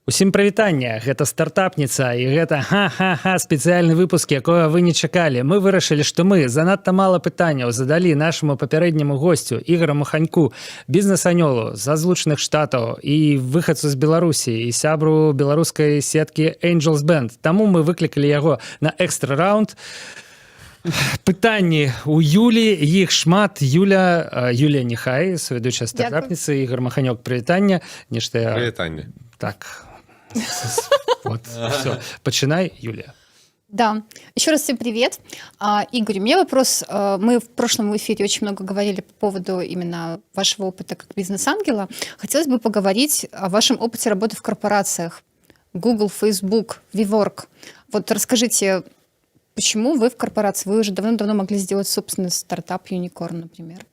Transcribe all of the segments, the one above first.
Усім прывітанне, гэта стартапніца і гэта ха-ха-ха спецыяльны выпуск, якога вы не чакалі. Мы вырашылі, што мы занадта мала пытанняў задалі нашаму папярэдняму госцю Ігору Маханьку, бізнес-анёлу з Злучаных Штатаў і выхадцу з Беларусі і сябру беларускай сеткі Angels Band. Таму мы выклікалі яго на экстра-раунд. Пытанні у Юлі, іх шмат. Юлія Нехай, свядучая стартапніца, Ігор Маханёк, прывітанне. Нешта я... Прывітанне. Так, вот, все. Починай, Юлия. Да, еще раз всем привет. Игорь, у меня вопрос. Мы в прошлом эфире очень много говорили по поводу именно вашего опыта как бизнес-ангела. Хотелось бы поговорить о вашем опыте работы в корпорациях. Google, Facebook, WeWork. Вот расскажите, почему вы в корпорации? Вы уже давно-давно могли сделать собственный стартап Unicorn, например.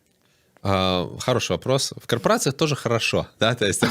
Хороший вопрос. В корпорациях тоже хорошо, да, то есть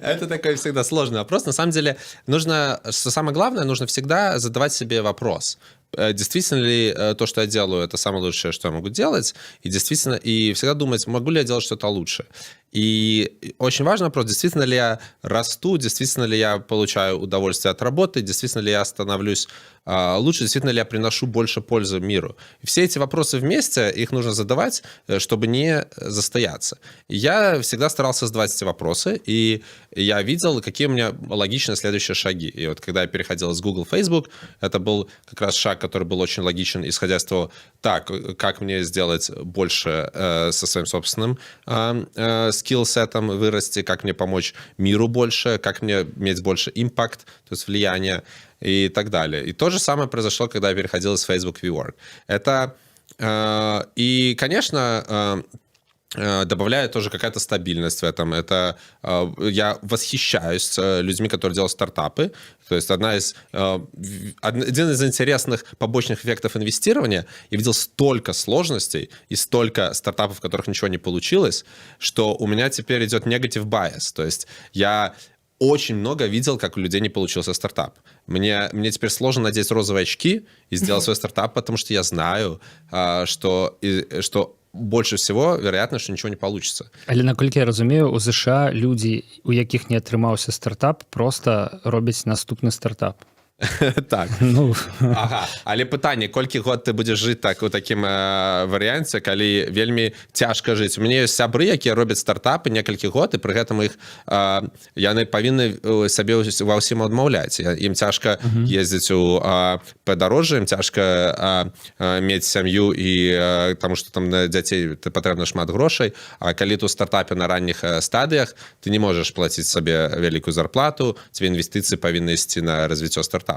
это такой всегда сложный вопрос. На самом деле нужно, что самое главное, нужно всегда задавать себе вопрос. Действительно ли то, что я делаю, это самое лучшее, что я могу делать, и действительно, и всегда думать, могу ли я делать что-то лучше. И очень важный вопрос, действительно ли я расту, действительно ли я получаю удовольствие от работы, действительно ли я становлюсь лучше, действительно ли я приношу больше пользы миру. И все эти вопросы вместе, их нужно задавать, чтобы не застояться. И я всегда старался задавать эти вопросы, и я видел, какие у меня логичные следующие шаги. И вот когда я переходил из Google в Facebook, это был как раз шаг, который был очень логичен, исходя из того, так, как мне сделать больше со своим собственным скиллсетом вырасти, как мне помочь миру больше, как мне иметь больше импакт, то есть влияние и так далее. И то же самое произошло, когда я переходил из Facebook в WeWork. Это, и, конечно, добавляет тоже какая-то стабильность в этом. Это я восхищаюсь людьми, которые делают стартапы. То есть один из интересных побочных эффектов инвестирования, я видел столько сложностей и столько стартапов, в которых ничего не получилось, что у меня теперь идет negative bias. То есть я очень много видел, как у людей не получился стартап. Мне теперь сложно надеть розовые очки и сделать свой стартап, потому что я знаю, что больше всего вероятно, что ничего не получится. Але наколькі я разумею, у США люди, у якіх не атрымаўся стартап, просто робяць наступны стартап. Так. Ну. Ага. Але пытанне, колькі год ты будзеш жыць так у такім варыянце, калі вельмі цяжка жыць. У мяне ёсць сябры, якія робяць стартапы некалькі год, і пры гэтым іх яны павінны сабе ва ўсім адмаўляць. Ім цяжка ездзіць у падарожжа, ім цяжка мець сям'ю, і таму што там на дзяцей патрэбна шмат грошай, а калі ты ў стартапе на ранніх стадыях, ты не можаш плаціць сабе вялікую зарплату, тебе інвестыцыі павінны ісці на развіццё стартапа.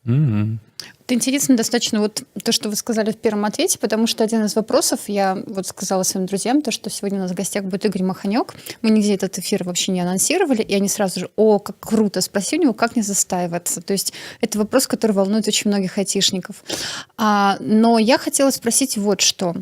Это интересно достаточно вот то, что вы сказали в первом ответе, потому что один из вопросов, я вот сказала своим друзьям, то, что сегодня у нас в гостях будет Игорь Маханёк. Мы нигде этот эфир вообще не анонсировали, и они сразу же, как круто, спроси у него, как не застаиваться. То есть это вопрос, который волнует очень многих айтишников. Но я хотела спросить вот что.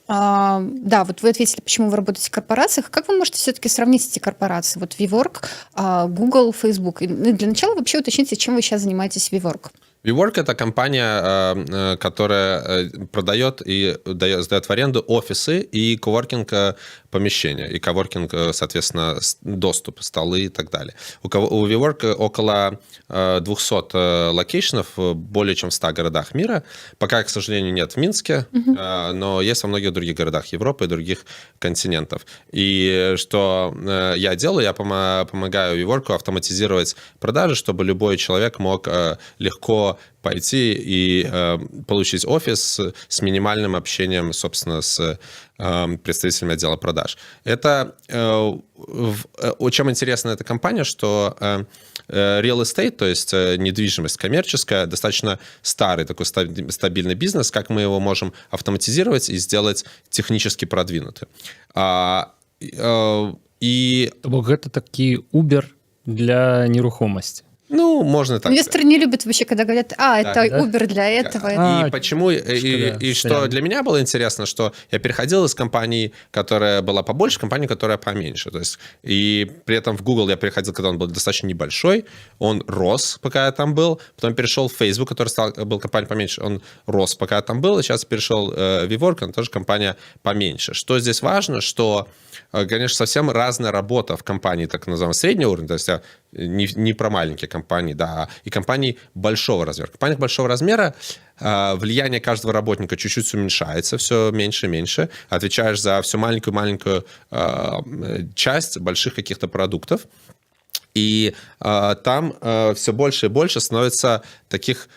Да, вот вы ответили, почему вы работаете в корпорациях. Как вы можете все-таки сравнить эти корпорации? Вот WeWork, Google, Facebook. И для начала вообще уточните, чем вы сейчас занимаетесь в WeWork. WeWork — это компания, которая продает и сдает в аренду офисы и коворкинг помещения, и коворкинг, соответственно, доступ, столы и так далее. У WeWork около 200 локейшенов, более чем в 100 городах мира. Пока, к сожалению, нет в Минске, но есть во многих других городах Европы и других континентов. И что я делаю? Я помогаю WeWork автоматизировать продажи, чтобы любой человек мог легко пойти и получить офис с минимальным общением, собственно, с представителями отдела продаж. Это чем интересна эта компания, что real estate, то есть недвижимость коммерческая, достаточно старый такой стабильный бизнес, как мы его можем автоматизировать и сделать технически продвинутым. И... Бо гэта такі Uber для нерухомасці. Ну, можно так. Инвесторы не любят вообще, когда говорят, это да? Uber для этого. И почему, что для меня было интересно, что я переходил из компании, которая была побольше, в компанию, которая поменьше. То есть, и при этом в Google я переходил, когда он был достаточно небольшой, он рос, пока я там был, потом перешел в Facebook, который был компанией поменьше, он рос, пока я там был, и сейчас перешел в WeWork, он тоже компания поменьше. Что здесь важно, что, конечно, совсем разная работа в компании, так называемого среднего уровня, то есть не про маленькие компании, да, и компании большого размера. В компаниях большого размера влияние каждого работника чуть-чуть уменьшается, все меньше и меньше. Отвечаешь за всю маленькую-маленькую часть больших каких-то продуктов. И там все больше и больше становится таких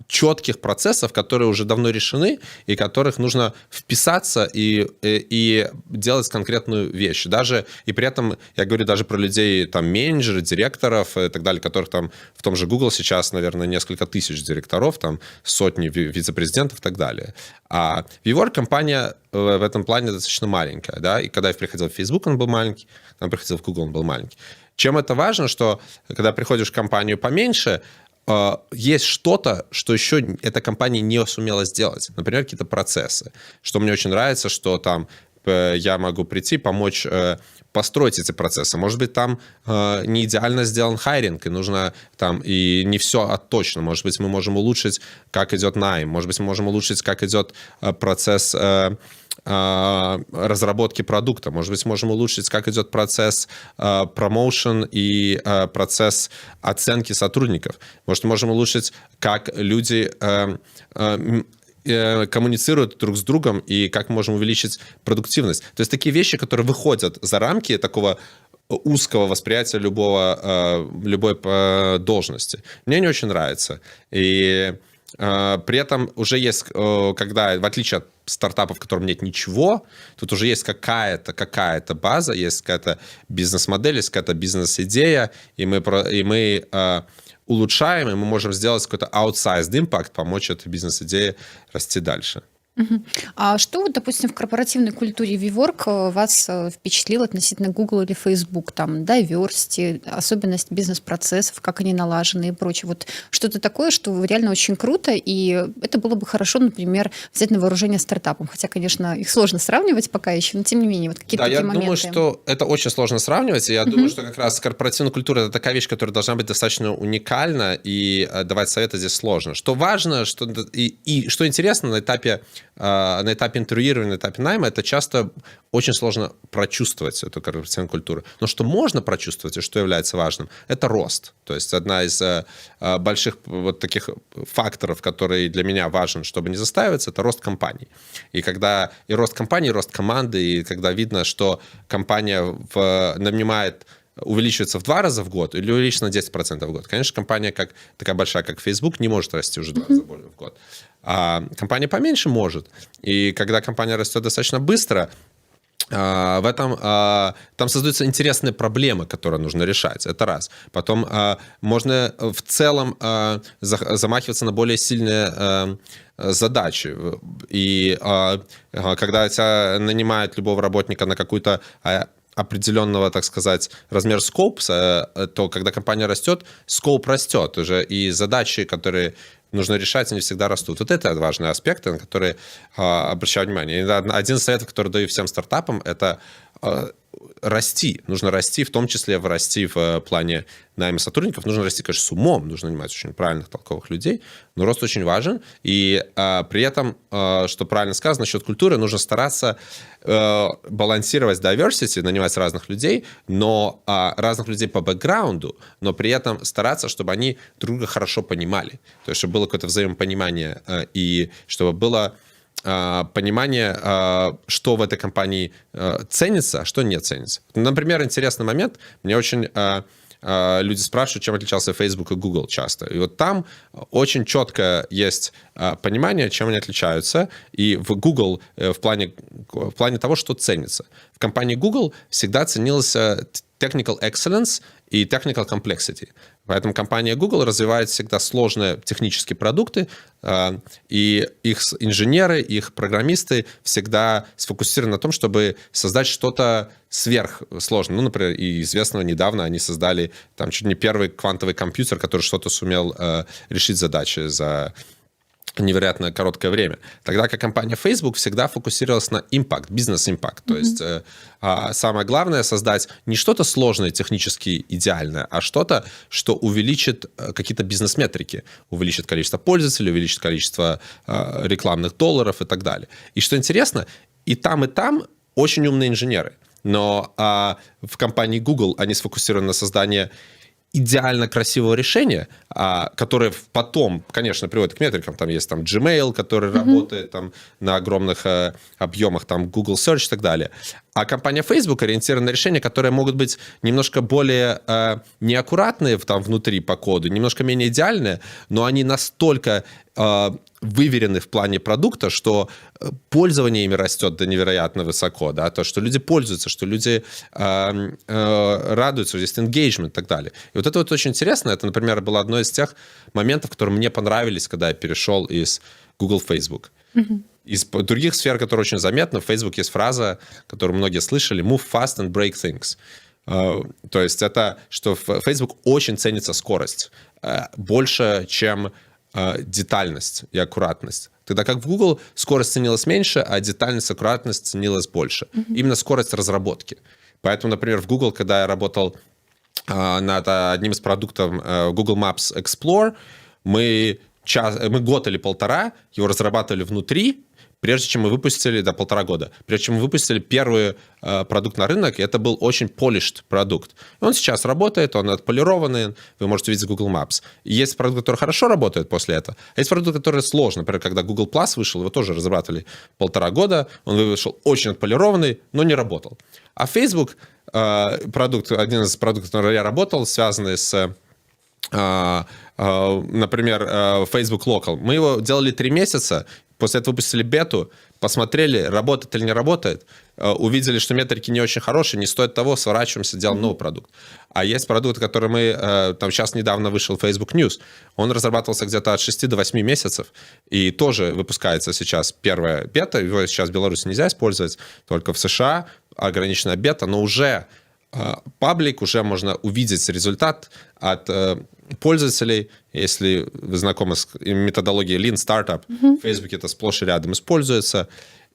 четких процессов, которые уже давно решены, и которых нужно вписаться и делать конкретную вещь. Даже, и при этом я говорю даже про людей, там, менеджеров, директоров и так далее, которых там в том же Google сейчас, наверное, несколько тысяч директоров, там, сотни вице-президентов и так далее. А WeWork компания в этом плане достаточно маленькая, да, и когда я приходил в Facebook, он был маленький, когда я приходил в Google, он был маленький. Чем это важно, что когда приходишь в компанию поменьше, есть что-то, что еще эта компания не сумела сделать. Например, какие-то процессы. Что мне очень нравится, что там я могу прийти, помочь построить эти процессы. Может быть, там не идеально сделан хайринг, и нужно там, и не все точно. Может быть, мы можем улучшить, как идет найм. Может быть, мы можем улучшить, как идет процесс разработки продукта. Может быть, можем улучшить, как идет процесс промоушен и процесс оценки сотрудников. Может, можем улучшить, как люди коммуницируют друг с другом и как мы можем увеличить продуктивность. То есть такие вещи, которые выходят за рамки такого узкого восприятия любой должности. Мне не очень нравится. И при этом уже есть, когда, в отличие от стартапов, в котором нет ничего, тут уже есть какая-то база, есть какая-то бизнес-модель, есть какая-то бизнес-идея, и мы улучшаем, и мы можем сделать какой-то outsized impact, помочь этой бизнес-идее расти дальше. А что, вот, допустим, в корпоративной культуре WeWork вас впечатлило относительно Google или Facebook? Там diversity, особенность бизнес-процессов, как они налажены и прочее. Вот что-то такое, что реально очень круто, и это было бы хорошо, например, взять на вооружение стартапам. Хотя, конечно, их сложно сравнивать пока еще, но тем не менее, вот какие-то такие моменты. Я думаю, что это очень сложно сравнивать, и я думаю, что как раз корпоративная культура — это такая вещь, которая должна быть достаточно уникальна, и давать советы здесь сложно. Что важно, что интересно на этапе интервьюирования, на этапе найма, это часто очень сложно прочувствовать эту корпоративную культуру. Но что можно прочувствовать и что является важным, это рост. То есть одна из больших вот таких факторов, который для меня важен, чтобы не застаиваться, это рост компаний. И когда и рост компании, и рост команды, и когда видно, что компания увеличивается в 2 раза в год или увеличится на 10% в год. Конечно, компания такая большая, как Facebook, не может расти уже 2 раза более в год. А компания поменьше может. И когда компания растет достаточно быстро, там создаются интересные проблемы, которые нужно решать. Это раз. Потом можно в целом замахиваться на более сильные задачи. И когда тебя нанимают любого работника на какую-то определенного, так сказать, размер скоп, то когда компания растет, скоп растет уже, и задачи, которые нужно решать, они всегда растут. Вот это важные аспекты, на которые обращаю внимание. И один из советов, который даю всем стартапам, это расти. Нужно расти, в том числе расти в плане найма сотрудников. Нужно расти, конечно, с умом. Нужно нанимать очень правильных, толковых людей. Но рост очень важен. И при этом, что правильно сказано, насчет культуры, нужно стараться балансировать diversity, нанимать разных людей, но разных людей по бэкграунду, но при этом стараться, чтобы они друг друга хорошо понимали. То есть, чтобы было какое-то взаимопонимание и чтобы было понимание, что в этой компании ценится, а что не ценится. Например, интересный момент. Мне очень люди спрашивают, чем отличался Facebook и Google часто. И вот там очень четко есть понимание, чем они отличаются. И в Google в плане того, что ценится. В компании Google всегда ценился technical excellence и technical complexity. Поэтому компания Google развивает всегда сложные технические продукты, и их инженеры, их программисты всегда сфокусированы на том, чтобы создать что-то сверхсложное. Ну, например, и известного недавно они создали там чуть не первый квантовый компьютер, который что-то сумел решить задачи за невероятно короткое время. Тогда как компания Facebook всегда фокусировалась на импакт, бизнес-импакт. То есть самое главное создать не что-то сложное, технически идеальное, а что-то, что увеличит какие-то бизнес-метрики, увеличит количество пользователей, увеличит количество рекламных долларов и так далее. И что интересно, и там очень умные инженеры. Но в компании Google они сфокусированы на создании идеально красивого решения, которое потом, конечно, приводит к метрикам. Там есть Gmail, который работает там, на огромных объемах, там Google Search и так далее. А компания Facebook ориентирована на решения, которые могут быть немножко более неаккуратные там, внутри по коду, немножко менее идеальные, но они настолько выверены в плане продукта, что пользование ими растет до невероятно высоко, да, то, что люди пользуются, что люди радуются, есть engagement и так далее. И вот это вот очень интересно. Это, например, было одно из тех моментов, которые мне понравились, когда я перешел из Google в Facebook. Из других сфер, которые очень заметны, в Facebook есть фраза, которую многие слышали: move fast and break things. То есть это, что в Facebook очень ценится скорость. Больше, чем детальность и аккуратность. Тогда как в Google скорость ценилась меньше, а детальность, аккуратность ценилась больше. Именно скорость разработки. Поэтому, например, в Google, когда я работал над одним из продуктов Google Maps Explore, мы год или полтора его разрабатывали внутри, прежде чем мы выпустили, до 1,5 года, прежде чем мы выпустили первый продукт на рынок, и это был очень polished продукт. И он сейчас работает, он отполированный, вы можете видеть в Google Maps. И есть продукт, который хорошо работает после этого, а есть продукт, который сложно. Например, когда Google Plus вышел, его тоже разрабатывали 1,5 года, он вышел очень отполированный, но не работал. А Facebook, один из продуктов, на котором я работал, связанный с... например, Facebook Local. Мы его делали 3 месяца, после этого выпустили бету, посмотрели, работает или не работает, увидели, что метрики не очень хорошие, не стоит того, сворачиваемся, делаем новый продукт. А есть продукт, который мы... Там сейчас недавно вышел Facebook News. Он разрабатывался где-то от 6 до 8 месяцев, и тоже выпускается сейчас первая бета. Его сейчас в Беларуси нельзя использовать, только в США ограниченная бета, но уже паблик, уже можно увидеть результат от пользователей. Если вы знакомы с методологией Lean Startup, в Facebook это сплошь и рядом используется.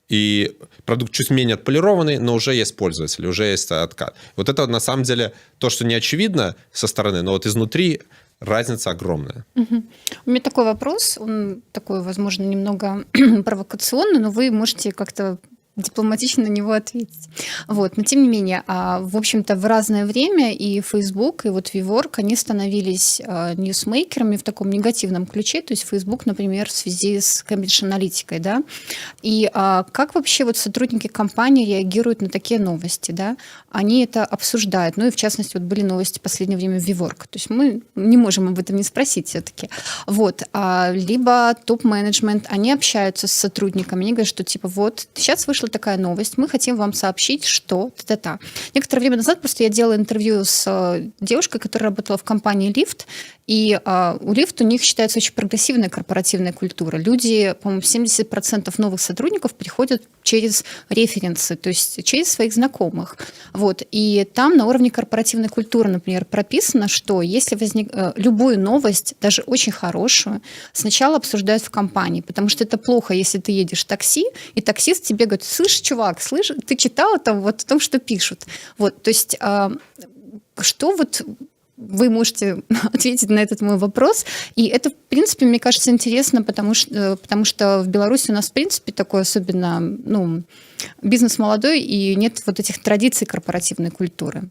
И продукт чуть менее отполированный, но уже есть пользователи, уже есть откат. Вот это на самом деле то, что не очевидно со стороны, но вот изнутри разница огромная. У меня такой вопрос, он такой, возможно, немного провокационный, но вы можете как-то дипломатично на него ответить. Вот. Но тем не менее, в общем-то, в разное время и Facebook, и вот WeWork, они становились ньюсмейкерами в таком негативном ключе. То есть Facebook, например, в связи с Cambridge-аналитикой, да. И как вообще вот сотрудники компании реагируют на такие новости, да? Они это обсуждают. Ну и в частности, вот были новости в последнее время в WeWork. То есть мы не можем об этом не спросить все-таки. Вот. Либо топ-менеджмент, они общаются с сотрудниками, они говорят, что типа вот сейчас вышла такая новость, мы хотим вам сообщить, что та-та-та. Некоторое время назад просто я делала интервью с девушкой, которая работала в компании Lyft, и у Lyft у них считается очень прогрессивная корпоративная культура. Люди, по-моему, 70% новых сотрудников приходят через референсы, то есть через своих знакомых. Вот. И там на уровне корпоративной культуры, например, прописано, что если любую новость, даже очень хорошую, сначала обсуждают в компании, потому что это плохо, если ты едешь в такси, и таксист тебе говорит: слышь, чувак, слышь, ты читала там вот о том, что пишут. Вот, то есть что вот вы можете ответить на этот мой вопрос. И это, в принципе, мне кажется, интересно, потому что в Беларуси у нас, в принципе, такой особенно, бизнес молодой, и нет вот этих традиций корпоративной культуры.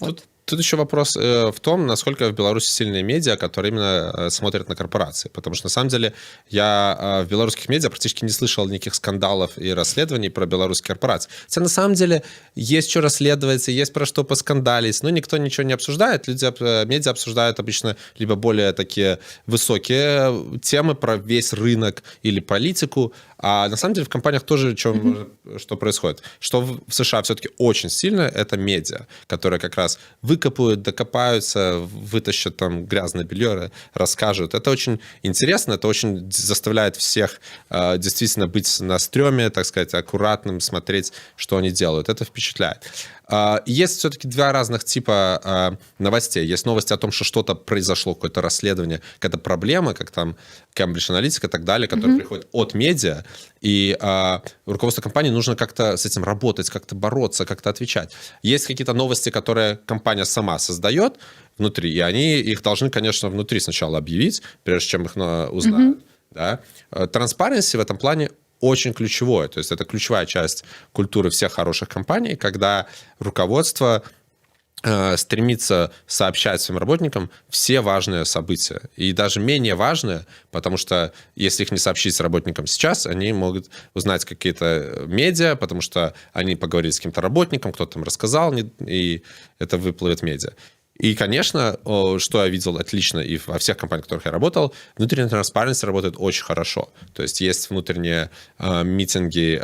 Вот. Тут еще вопрос в том, насколько в Беларуси сильные медиа, которые именно смотрят на корпорации. Потому что, на самом деле, я в белорусских медиа практически не слышал никаких скандалов и расследований про белорусские корпорации. Хотя, на самом деле, есть что расследовать, есть про что поскандалить, но никто ничего не обсуждает. Медиа обсуждают обычно либо более такие высокие темы про весь рынок или политику, А на самом деле в компаниях тоже что происходит? Что в США все-таки очень сильно это медиа, которые как раз выкопают, докопаются, вытащат там грязное белье, расскажут. Это очень интересно, это очень заставляет всех действительно быть на стреме, так сказать, аккуратным, смотреть, что они делают. Это впечатляет. Есть все-таки два разных типа новостей. Есть новости о том, что что-то произошло, какое-то расследование, какая-то проблема, как там Cambridge Analytica и так далее, которые приходят от медиа, и руководству компании нужно как-то с этим работать, как-то бороться, как-то отвечать. Есть какие-то новости, которые компания сама создает внутри, и они их должны, конечно, внутри сначала объявить, прежде чем их узнают. Да? Transparency в этом плане очень ключевое. То есть это ключевая часть культуры всех хороших компаний, когда руководство стремится сообщать своим работникам все важные события. И даже менее важные, потому что если их не сообщить работникам сейчас, они могут узнать какие-то медиа, потому что они поговорили с каким-то работником, кто-то им рассказал, и это выплывет в медиа. И, конечно, что я видел отлично и во всех компаниях, в которых я работал, внутренняя transparency работает очень хорошо. То есть есть внутренние митинги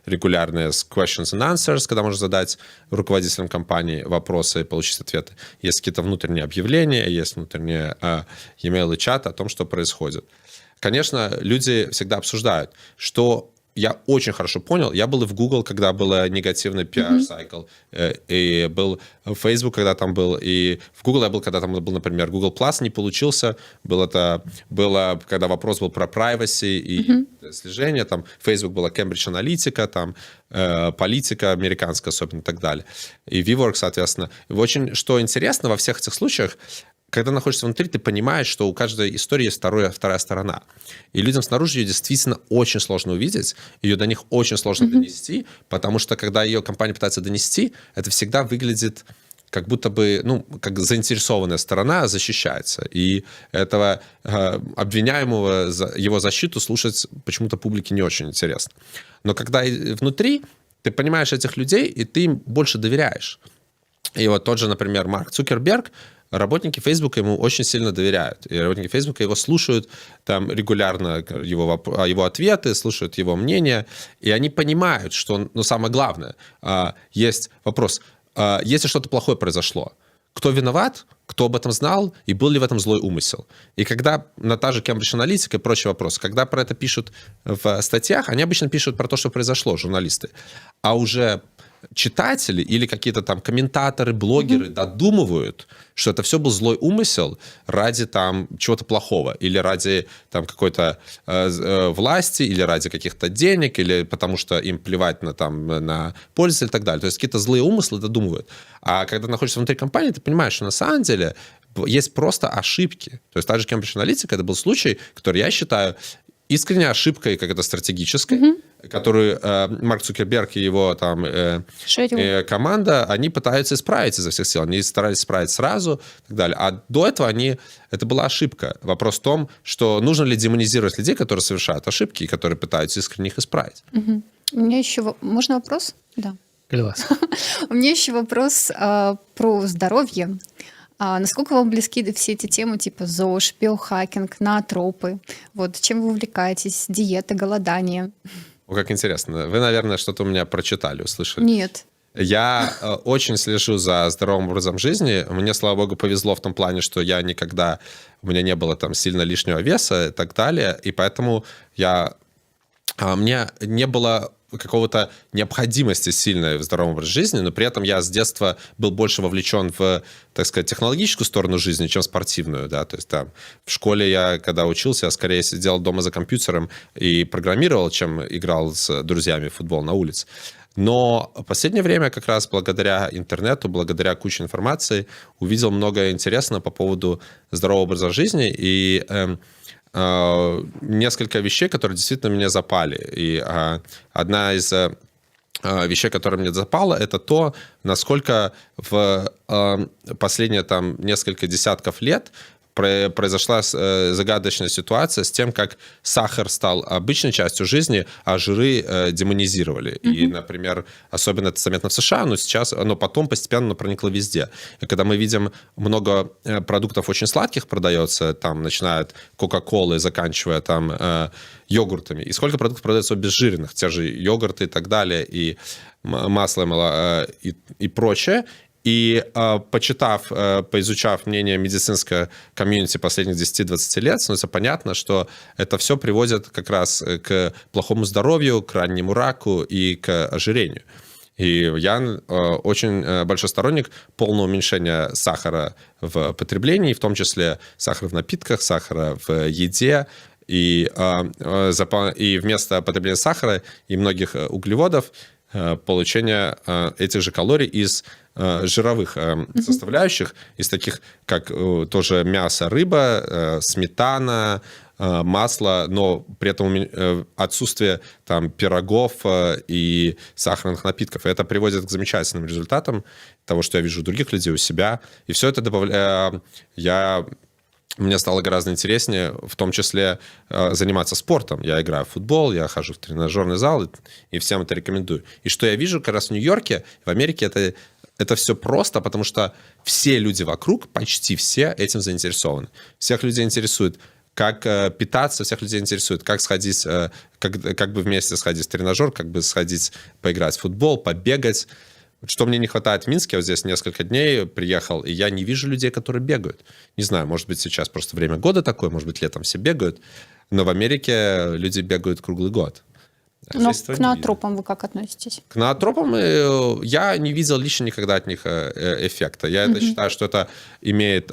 регулярные с questions and answers, когда можно задать руководителям компании вопросы и получить ответы. Есть какие-то внутренние объявления, есть внутренние e-mail и чат о том, что происходит. Конечно, люди всегда обсуждают, что я очень хорошо понял. Я был и в Google, когда был негативный PR-сайкл, и был в Facebook, когда там был, и в Google я был, когда там был, например, Google Plus не получился. Было, когда вопрос был про privacy и слежение. Там Facebook была Cambridge Analytica, там политика американская особенно и так далее. И VWorks, соответственно. Очень, что интересно во всех этих случаях, когда находишься внутри, ты понимаешь, что у каждой истории есть вторая сторона. И людям снаружи ее действительно очень сложно увидеть, ее до них очень сложно донести, потому что когда ее компания пытается донести, это всегда выглядит как будто бы, как заинтересованная сторона защищается. И этого обвиняемого, его защиту слушать почему-то публике не очень интересно. Но когда внутри, ты понимаешь этих людей, и ты им больше доверяешь. И вот тот же, например, Марк Цукерберг, работники Facebook ему очень сильно доверяют. И работники Facebook его слушают там регулярно, его ответы, слушают его мнение. И они понимают, что, самое главное, есть вопрос, если что-то плохое произошло, кто виноват, кто об этом знал, и был ли в этом злой умысел. И когда на та же Cambridge Analytica и прочие вопросы, когда про это пишут в статьях, они обычно пишут про то, что произошло, журналисты. А уже читатели или какие-то там комментаторы, блогеры додумывают, что это все был злой умысел ради там чего-то плохого, или ради там какой-то власти, или ради каких-то денег, или потому что им плевать на пользователя и так далее. То есть какие-то злые умыслы додумывают. А когда находишься внутри компании, ты понимаешь, что на самом деле есть просто ошибки. То есть та же Cambridge Analytica, это был случай, который я считаю искренней ошибкой, как это стратегической, которую Марк Цукерберг и его там команда, они пытаются исправить изо всех сил. Они старались исправить сразу и так далее. А до этого это была ошибка. Вопрос в том, что нужно ли демонизировать людей, которые совершают ошибки и которые пытаются искренне их исправить. У меня еще... Можно вопрос? Да. У меня еще вопрос про здоровье. Насколько вам близки все эти темы типа ЗОЖ, биохакинг, ноотропы? Вот, чем вы увлекаетесь? Диета, голодание? Как интересно. Вы, наверное, что-то у меня прочитали, услышали. Нет. Я очень слежу за здоровым образом жизни. Мне, слава богу, повезло в том плане, что у меня не было там сильно лишнего веса и так далее. И поэтому мне не было какого-то необходимости сильной в здоровом образе жизни, но при этом я с детства был больше вовлечен в, так сказать, технологическую сторону жизни, чем спортивную, да, то есть там в школе я, когда учился, я скорее сидел дома за компьютером и программировал, чем играл с друзьями в футбол на улице. Но в последнее время как раз благодаря интернету, благодаря куче информации увидел много интересного по поводу здорового образа жизни и несколько вещей, которые действительно мне запали. И одна из вещей, которая мне запала, это то, насколько в последние там несколько десятков лет произошла загадочная ситуация с тем, как сахар стал обычной частью жизни, а жиры демонизировали. И, например, особенно это заметно в США, но сейчас оно потом постепенно проникло везде. И когда мы видим много продуктов очень сладких продается, там, начиная от Кока-Колы, заканчивая там йогуртами, и сколько продуктов продается обезжиренных, те же йогурты и так далее, и масло, и прочее. И поизучав мнение медицинской комьюнити последних 10-20 лет, становится понятно, что это все приводит как раз к плохому здоровью, к раннему раку и к ожирению. И я очень большой сторонник полного уменьшения сахара в потреблении, в том числе сахара в напитках, сахара в еде. И вместо потребления сахара и многих углеводов получение этих же калорий из жировых составляющих, из таких, как тоже мясо, рыба, сметана, масло, но при этом отсутствие там пирогов и сахарных напитков. И это приводит к замечательным результатам того, что я вижу у других людей, у себя. И все это мне стало гораздо интереснее, в том числе, заниматься спортом. Я играю в футбол, я хожу в тренажерный зал, и всем это рекомендую. И что я вижу как раз в Нью-Йорке, в Америке, это все просто, потому что все люди вокруг, почти все этим заинтересованы. Всех людей интересует, как питаться, всех людей интересует, как сходить, как бы вместе сходить в тренажер, как бы сходить поиграть в футбол, побегать. Что мне не хватает в Минске, я вот здесь несколько дней приехал, и я не вижу людей, которые бегают. Не знаю, может быть, сейчас просто время года такое, может быть, летом все бегают, но в Америке люди бегают круглый год. Но к ноотропам вы как относитесь? К ноотропам я не видел лично никогда от них эффекта. Я это считаю, что это имеет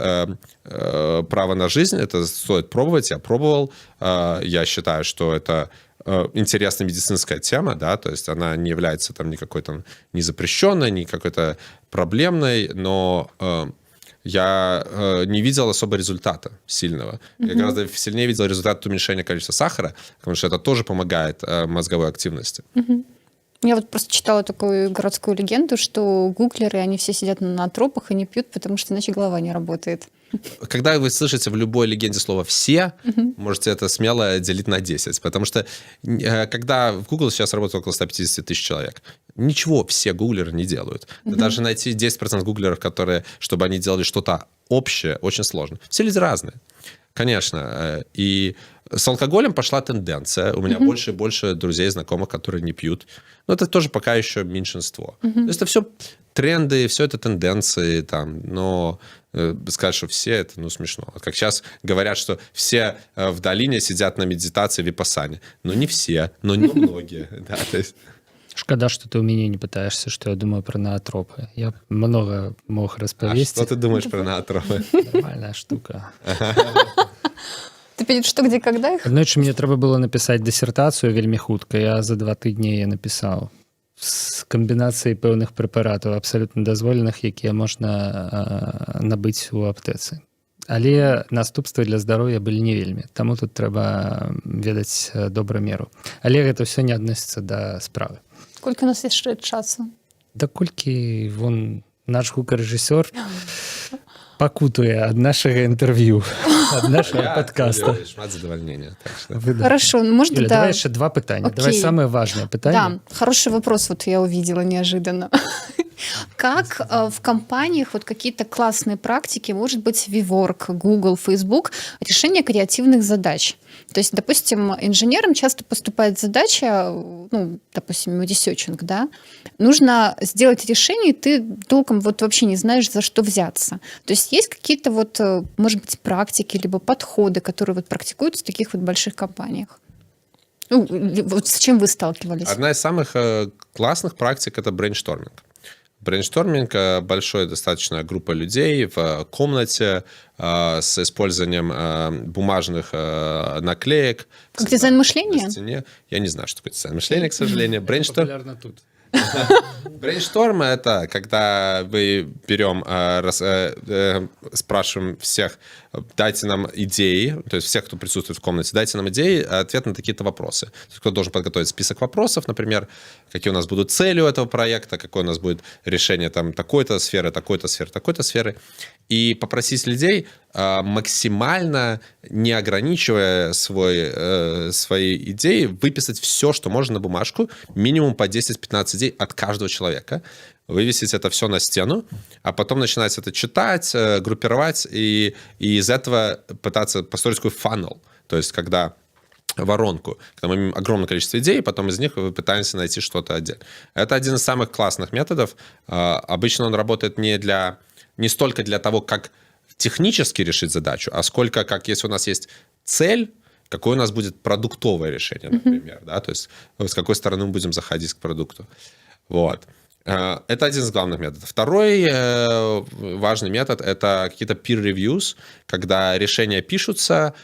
право на жизнь, это стоит пробовать, я пробовал. Я считаю, что это интересная медицинская тема, да, то есть она не является там никакой там не запрещенной, не какой-то проблемной, но я не видел особо результата сильного. Я гораздо сильнее видел результат уменьшения количества сахара, потому что это тоже помогает мозговой активности. Я вот просто читала такую городскую легенду, что гуглеры, они все сидят на ноотропах и не пьют, потому что иначе голова не работает. Когда вы слышите в любой легенде слово «все», можете это смело делить на 10. Потому что когда в Google сейчас работает около 150 тысяч человек, ничего все гуглеры не делают. Даже найти 10% гуглеров, чтобы они делали что-то общее, очень сложно. Все люди разные. Конечно. И с алкоголем пошла тенденция. У меня больше и больше друзей, знакомых, которые не пьют. Но это тоже пока еще меньшинство. То есть это все тренды, все это тенденции. Там, но сказать, что все, это смешно. Вот как сейчас говорят, что все в долине сидят на медитации випассане. Но не все, но многие. Да, то есть... Шкода, что ты у меня не пытаешься, что я думаю про ноотропы. Я много мог расповести. А что ты думаешь про ноотропы? Нормальная штука. Ты п'єш что, где, когда их? Ночью мне треба было написать диссертацию вельмі хутка. Я за 2 тижні її написав. З комбінації певних препаратів, абсолютно дозволених, які можна набити у аптеці. Але наступствы для здароўя былі не вельмі. Таму тут трэба ведаць добра меру. Але гэта ўсё не адносіцца да справы. Колькі у нас яшчэ часу? Да колькі наш гукарэжысёр пакутуе ад нашага інтэрв'ю, ад нашага подкаста. Шмат задавальнення. Хорошо, можно Юля, давай еще 2 пытания. Окей. Давай самое важное пытание. Да, хороший вопрос вот я увидела неожиданно. Как в компаниях вот какие-то классные практики, может быть, WeWork, Google, Facebook, решение креативных задач? То есть, допустим, инженерам часто поступает задача, допустим, ресерчинг, да, нужно сделать решение, и ты толком вот вообще не знаешь, за что взяться. То есть есть какие-то вот, может быть, практики, либо подходы, которые вот практикуются в таких вот больших компаниях? Вот с чем вы сталкивались? Одна из самых классных практик – это брейншторминг. Брейншторминг – большая достаточно группа людей в комнате с использованием бумажных наклеек. Как дизайн мышления? Я не знаю, что такое дизайн мышления, к сожалению. Популярно тут. Брейншторм – это когда мы берем, спрашиваем всех, дайте нам идеи, то есть всех, кто присутствует в комнате, дайте нам идеи, ответ на такие-то вопросы. Кто должен подготовить список вопросов, например, какие у нас будут цели у этого проекта, какое у нас будет решение там такой-то сферы, такой-то сферы, такой-то сферы. и попросить людей максимально, не ограничивая свои идеи, выписать все, что можно на бумажку, минимум по 10-15 идей от каждого человека, вывесить это все на стену, а потом начинать это читать, группировать, и из этого пытаться построить такой фаннел, то есть когда воронку, когда мы имеем огромное количество идей, потом из них мы пытаемся найти что-то отдельно. Это один из самых классных методов. Обычно он работает не столько для того, как технически решить задачу, а сколько, как если у нас есть цель, какое у нас будет продуктовое решение, например, да, то есть с какой стороны мы будем заходить к продукту. Вот. Это один из главных методов. Второй важный метод – это какие-то peer reviews, когда решения пишутся,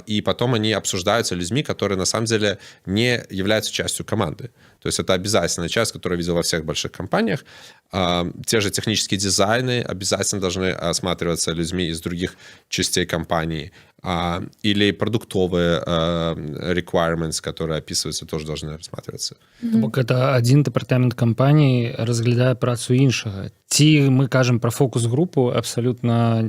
и потом они обсуждаются людьми, которые на самом деле не являются частью команды. То есть это обязательная часть, которую я видел во всех больших компаниях. Те же технические дизайны обязательно должны осматриваться людьми из других частей компании. Или продуктовые requirements, которые описываются, тоже должны рассматриваться. Бок это один дэпартамент кампаніі разглядае працу іншага. Ці мы кажам пра фокус-групу абсалютна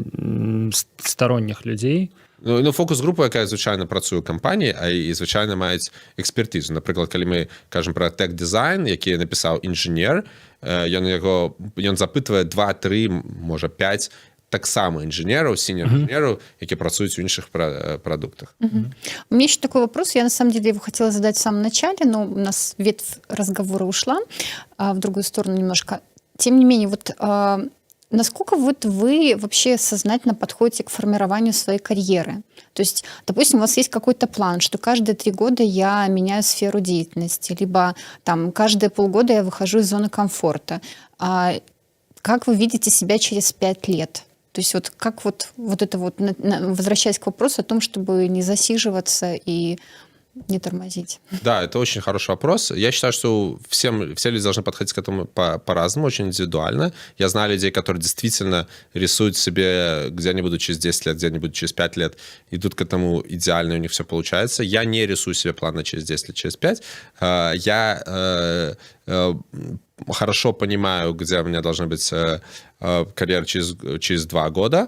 сторонніх людзей. Ну, фокус-група, яка, звичайно, працує у компанії, а і, звичайно, мають експертизу. Наприклад, коли ми кажемо про тех-дизайн, який написав інженер, він запитує 2-3, може 5 так само инженеров, синьор-инженеров, які працують в інших продуктах. У меня еще такой вопрос. Я, на самом деле, его хотела задать в самом начале, но у нас ветвь разговора ушла в другую сторону немножко. Тем не менее, вот насколько вот вы вообще сознательно подходите к формированию своей карьеры? То есть, допустим, у вас есть какой-то план, что каждые 3 года я меняю сферу деятельности, либо там каждые полгода я выхожу из зоны комфорта. Как вы видите себя через 5 лет? То есть вот как вот это вот, возвращаясь к вопросу о том, чтобы не засиживаться и не тормозить? Да, это очень хороший вопрос. Я считаю, что все люди должны подходить к этому по-разному, очень индивидуально. Я знаю людей, которые действительно рисуют себе, где они будут через 10 лет, где они будут через 5 лет, идут к этому идеально, у них все получается. Я не рисую себе планы через 10 лет, через 5. Я хорошо понимаю, где у меня должна быть карьера через 2 года,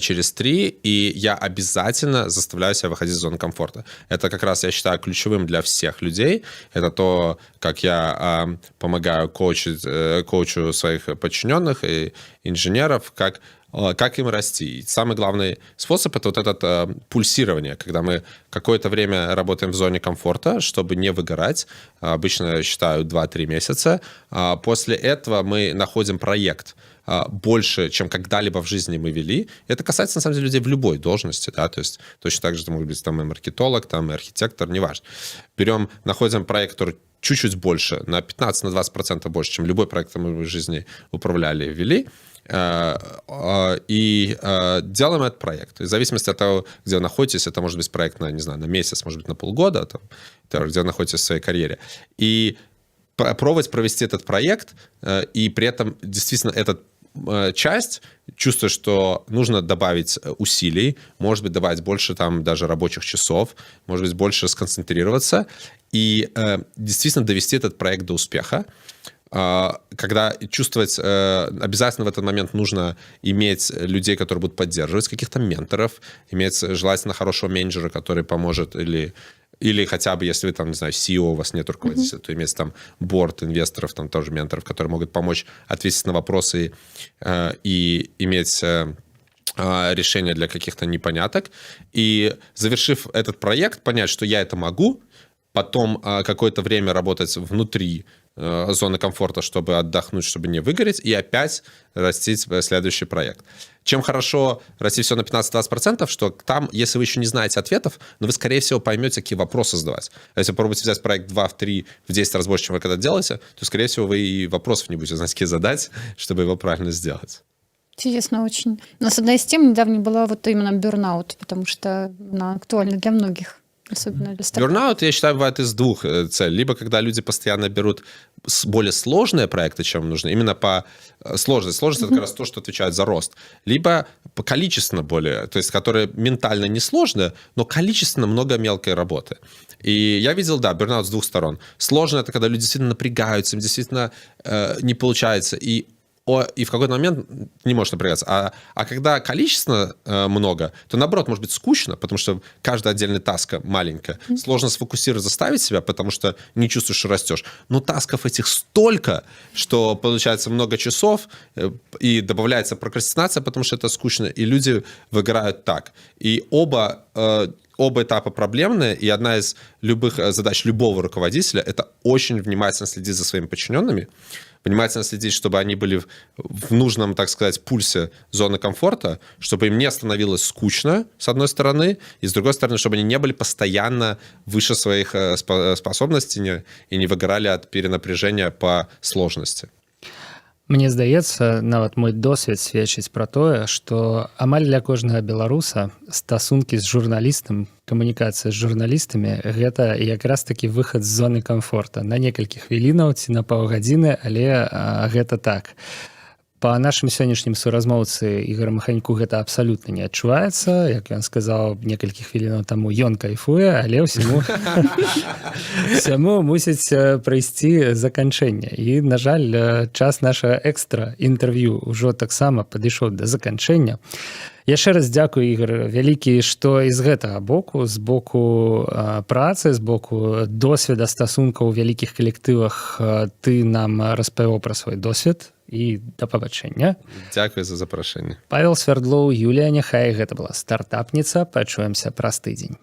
через 3, и я обязательно заставляю себя выходить из зоны комфорта. Это как раз, я считаю, ключевым для всех людей. Это то, как я помогаю коучу своих подчиненных и инженеров, как им расти. И самый главный способ – это вот это пульсирование, когда мы какое-то время работаем в зоне комфорта, чтобы не выгорать. Обычно, я считаю, 2-3 месяца. После этого мы находим проект больше, чем когда-либо в жизни мы вели. Это касается, на самом деле, людей в любой должности, да, то есть точно так же это может быть там и маркетолог, там и архитектор, неважно. Находим проект, который чуть-чуть больше, на 15-20% больше, чем любой проект, который мы в жизни управляли и вели, и делаем этот проект. И в зависимости от того, где вы находитесь, это может быть проект на, не знаю, на месяц, может быть, на полгода, там, где вы находитесь в своей карьере. И пробовать провести этот проект, и при этом действительно этот часть, чувствую, что нужно добавить усилий, может быть, добавить больше там даже рабочих часов, может быть, больше сконцентрироваться и действительно довести этот проект до успеха. Когда чувствовать, обязательно в этот момент нужно иметь людей, которые будут поддерживать, каких-то менторов, иметь желательно хорошего менеджера, который поможет, или хотя бы, если вы там, не знаю, CEO, у вас нет руководителя, то иметь там борд инвесторов, там тоже менторов, которые могут помочь ответить на вопросы и иметь решения для каких-то непоняток. И завершив этот проект, понять, что я это могу, потом какое-то время работать внутри зоны комфорта, чтобы отдохнуть, чтобы не выгореть, и опять растить следующий проект. Чем хорошо расти все на 15-20%, что там, если вы еще не знаете ответов, но вы, скорее всего, поймете, какие вопросы задавать. А если попробуете взять проект 2, в 3, в 10 раз больше, чем вы когда делаете, то, скорее всего, вы и вопросов не будете знать, какие задать, чтобы его правильно сделать. Интересно очень. У нас одна из тем недавно была вот именно бёрнаут, потому что она актуальна для многих. Особенно для стартапов. Бёрнаут, я считаю, бывает из двух целей. Либо когда люди постоянно берут более сложные проекты, чем нужно, именно по сложности. Сложность — это как раз то, что отвечает за рост. Либо по количественно более, то есть которые ментально несложные, но количественно много мелкой работы. И я видел, да, бёрнаут с двух сторон. Сложно — это когда люди действительно напрягаются, им действительно не получается. И и в какой-то момент не можешь напрягаться. А когда количественно много, то наоборот, может быть скучно, потому что каждая отдельная таска маленькая. Сложно сфокусировать, заставить себя, потому что не чувствуешь, что растешь. Но тасков этих столько, что получается много часов, и добавляется прокрастинация, потому что это скучно, и люди выгорают так. И оба этапа проблемные, и одна из любых задач любого руководителя — это очень внимательно следить за своими подчиненными, внимательно следить, чтобы они были в нужном, так сказать, пульсе зоны комфорта, чтобы им не становилось скучно, с одной стороны, и с другой стороны, чтобы они не были постоянно выше своих способностей и не выгорали от перенапряжения по сложности. Мне здаецца, нават мой досвед сведчыць пра тое, што амаль для кожнага беларуса стасункі з журналістам, камунікацыя з журналістамі — гэта якраз такі выхад з зоны камфорта на некалькі хвілінаў ці на паўгадзіны, але гэта так. Па нашым сённяшнім суразмоўцы Ігору Маханьку гэта абсалютна не адчуваецца. Як ён сказаў некалькі хвілінаў таму, ён кайфуе, але ўсяму мусіць прыйсці заканчэнне. І, на жаль, час нашага экстра інтэрв'ю ўжо таксама падышоў да заканчэння. Яшчэ раз дзякую, Ігор, вялікі, што і з гэтага боку, з боку працы, з боку досведа стасункаў у вялікіх калектывах ты нам распавёў пра свой досвед. І да пабачэння. Дзякуй за запрашэнне. Павел Свярдлоў, Юлія Няхай, гэта была стартапніца. Пачуемся праз тыдзень.